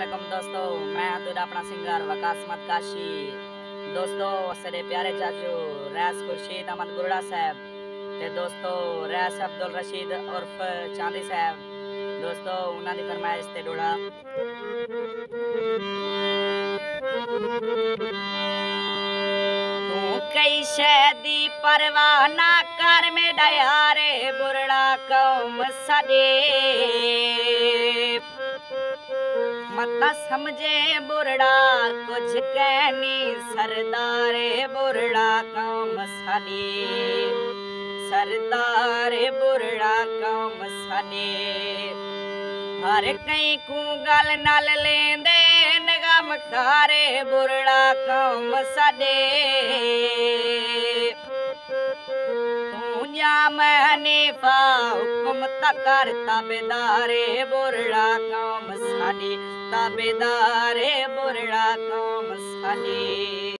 वालेकुम दोस्तों, मैं हूं अपना सिंगर वकास मत काशी। दोस्तों सारे प्यारे चाचू रैस खुर्शीद अहमद गुरड़ा साहब ते दोस्तों रैस अब्दुल रशीद उर्फ चांदी साहब दोस्तों उन्हां दी फरमाइश ते डोड़ा तू कई शैदी परवाह ना कर में डयारे बुरड़ा कौम सदे मत समझे बुरड़ा कुछ कहनी सरदारे बुरड़ा कौम साडी सरदारे बुरड़ा कौम साडी हर कई को गल नल लेंदे निगम खारे बुरड़ा कौम साडे मैंने हुक्म तकर ताबेदारे बुरड़ा कौम साडी ताबेदारे बुरड़ा कौम साडी।